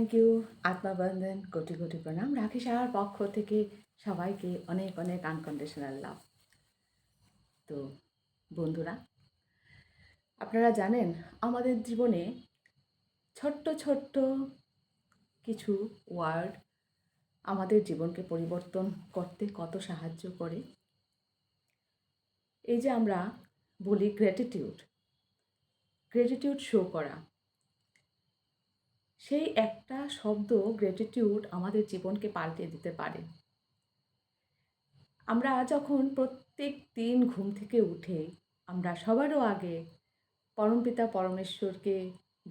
Thank you. আত্মাবন্ধন, crore crore প্রণাম। রাখি সাহার পক্ষ থেকে সবাইকে অনেক অনেক আনকন্ডিশনাল লাভ। তো বন্ধুরা, আপনারা জানেন আমাদের জীবনে ছোট্ট ছোট্ট কিছু ওয়ার্ড আমাদের জীবনকে পরিবর্তন করতে কত সাহায্য করে। এই যে আমরা বলি গ্র্যাটিটিউড শো করা, সেই একটা শব্দ গ্র্যাটিটিউড আমাদের জীবনকে পাল্টে দিতে পারে। আমরা যখন প্রত্যেক দিন ঘুম থেকে উঠে আমরা সবারও আগে পরমপিতা পরমেশ্বরকে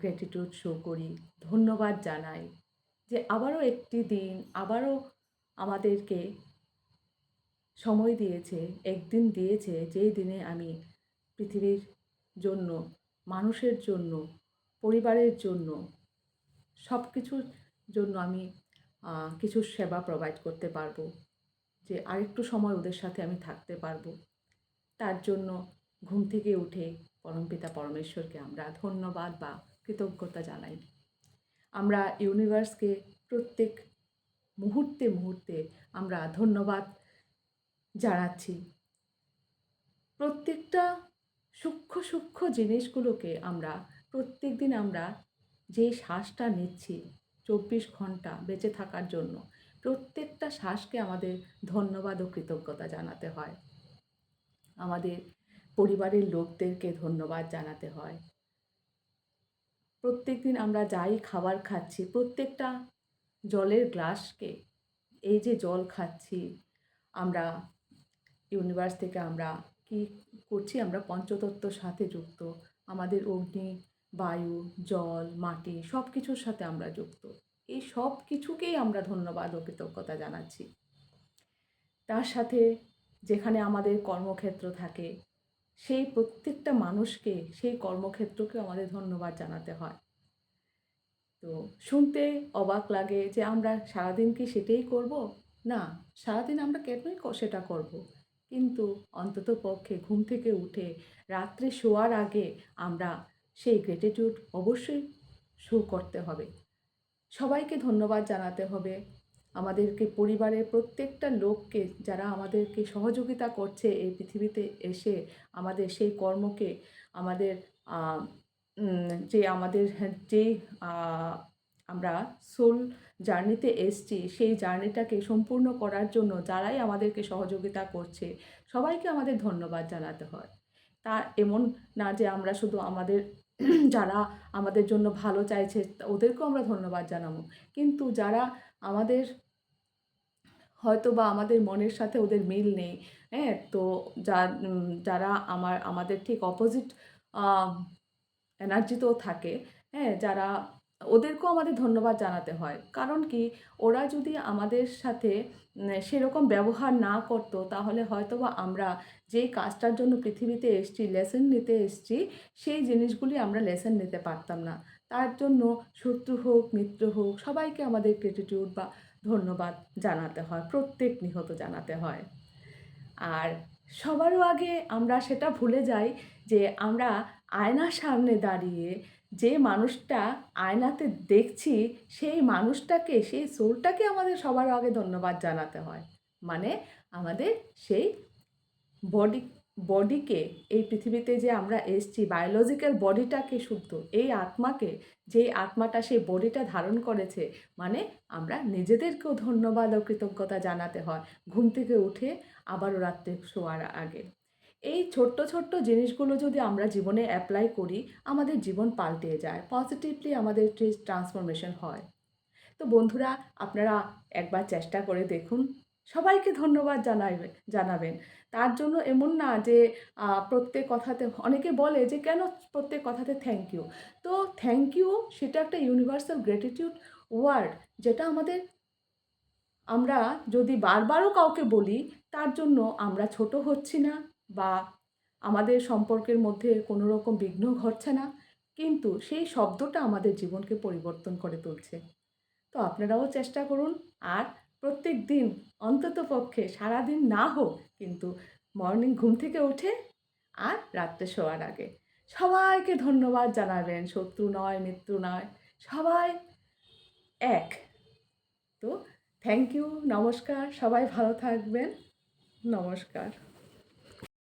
গ্র্যাটিটিউড শো করি, ধন্যবাদ জানাই যে আবারও একটি দিন, আবারও আমাদেরকে সময় দিয়েছে, একদিন দিয়েছে যেই দিনে আমি পৃথিবীর জন্য, মানুষের জন্য, পরিবারের জন্য, সব কিছুর জন্য আমি কিছু সেবা প্রোভাইড করতে পারবো, যে আরেকটু সময় ওদের সাথে আমি থাকতে পারবো। তার জন্য ঘুম থেকে উঠে পরমপিতা পরমেশ্বরকে আমরা ধন্যবাদ বা কৃতজ্ঞতা জানাই। আমরা ইউনিভার্সকে প্রত্যেক মুহূর্তে মুহূর্তে আমরা ধন্যবাদ জানাচ্ছি। প্রত্যেকটা সূক্ষ্ম সূক্ষ্ম জিনিসগুলোকে আমরা প্রত্যেক দিন আমরা যে শ্বাসটা নিচ্ছি 24 ঘন্টা বেঁচে থাকার জন্য, প্রত্যেকটা শ্বাসকে আমাদের ধন্যবাদ ও কৃতজ্ঞতা জানাতে হয়। আমাদের পরিবারের লোকদেরকে ধন্যবাদ জানাতে হয়। প্রত্যেক দিন আমরা যাই খাবার খাচ্ছি, প্রত্যেকটা জলের গ্লাসকে, এই যে জল খাচ্ছি আমরা ইউনিভার্স থেকে, আমরা কি করছি, আমরা পঞ্চতত্ত্বর সাথে যুক্ত। আমাদের অগ্নি, বায়ু, জল, মাটি সব কিছুর সাথে আমরা যুক্ত। এই সব কিছুকেই আমরা ধন্যবাদ ও কৃতজ্ঞতা জানাচ্ছি। তার সাথে যেখানে আমাদের কর্মক্ষেত্র থাকে, সেই প্রত্যেকটা মানুষকে, সেই কর্মক্ষেত্রকে আমাদের ধন্যবাদ জানাতে হয়। তো শুনতে অবাক লাগে যে আমরা সারাদিন কি সেটাই করব? না, সারাদিন আমরা কেনই সেটা করব? কিন্তু অন্তত পক্ষে ঘুম থেকে উঠে রাত্রে শোয়ার আগে আমরা সেই গ্র্যাটিটিউড অবশ্যই শো করতে হবে। সবাইকে ধন্যবাদ জানাতে হবে। আমাদেরকে পরিবারের প্রত্যেকটা লোককে, যারা আমাদেরকে সহযোগিতা করছে এই পৃথিবীতে এসে আমাদের সেই কর্মকে, আমাদের যে আমাদের যেই আমরা সোল জার্নিতে এসছি, সেই জার্নিটাকে সম্পূর্ণ করার জন্য যারাই আমাদেরকে সহযোগিতা করছে সবাইকে আমাদের ধন্যবাদ জানাতে হয়। তা এমন না যে আমরা শুধু আমাদের যারা আমাদের জন্য ভালো চাইছে ওদেরকেও আমরা ধন্যবাদ জানাবো, কিন্তু যারা আমাদের হয়তো বা আমাদের মনের সাথে ওদের মিল নেই, হ্যাঁ, তো যারা আমাদের ঠিক অপোজিট এনার্জিতেও থাকে, হ্যাঁ, যারা, ওদেরকেও আমাদের ধন্যবাদ জানাতে হয়। কারণ কি, ওরা যদি আমাদের সাথে সেরকম ব্যবহার না করতো তাহলে হয়তোবা আমরা যেই কাজটার জন্য পৃথিবীতে এসছি, লেসন নিতে এসছি, সেই জিনিসগুলি আমরা লেসন নিতে পারতাম না। তার জন্য শত্রু হোক, মিত্র হোক, সবাইকে আমাদের গ্র্যাটিটিউড বা ধন্যবাদ জানাতে হয়, প্রত্যেক নিহত জানাতে হয়। আর সবারও আগে আমরা সেটা ভুলে যাই যে আমরা আয়নার সামনে দাঁড়িয়ে যে মানুষটা আয়নাতে দেখছি, সেই মানুষটাকে, সেই সোলটাকে আমাদের সবার আগে ধন্যবাদ জানাতে হয়। মানে আমাদের সেই বডি বডিকে, এই পৃথিবীতে যে আমরা এসছি, বায়োলজিক্যাল বডিটাকে, শুদ্ধ এই আত্মাকে, যেই আত্মাটা সেই বডিটা ধারণ করেছে, মানে আমরা নিজেদেরকেও ধন্যবাদ ও কৃতজ্ঞতা জানাতে হয় ঘুম থেকে উঠে আবারও রাত্রে শোয়ার আগে। এই ছোট্ট ছোট্ট জিনিসগুলো যদি আমরা জীবনে অ্যাপ্লাই করি, আমাদের জীবন পাল্টে যায়, পজিটিভলি আমাদের ট্রান্সফরমেশন হয়। তো বন্ধুরা, আপনারা একবার চেষ্টা করে দেখুন, সবাইকে ধন্যবাদ জানাবেন। তার জন্য এমন না যে প্রত্যেক কথাতে, অনেকে বলে যে কেন প্রত্যেক কথাতে থ্যাংক ইউ। তো থ্যাংক ইউ সেটা একটা ইউনিভার্সাল গ্র্যাটিটিউড ওয়ার্ড, যেটা আমরা যদি বারবারও কাউকে বলি, তার জন্য আমরা ছোট হচ্ছি না বা আমাদের সম্পর্কের মধ্যে কোনো রকম বিঘ্ন ঘটছে না, কিন্তু সেই শব্দটা আমাদের জীবনকে পরিবর্তন করে তুলছে। তো আপনারাও চেষ্টা করুন। আর প্রত্যেক দিন অন্তত পক্ষে, সারাদিন না হোক কিন্তু মর্নিং ঘুম থেকে উঠে আর রাত্রে শোয়ার আগে সবাইকে ধন্যবাদ জানাবেন। শত্রু নয়, মিত্র নয়, সবাই এক। তো থ্যাংক ইউ, নমস্কার, সবাই ভালো থাকবেন। নমস্কার।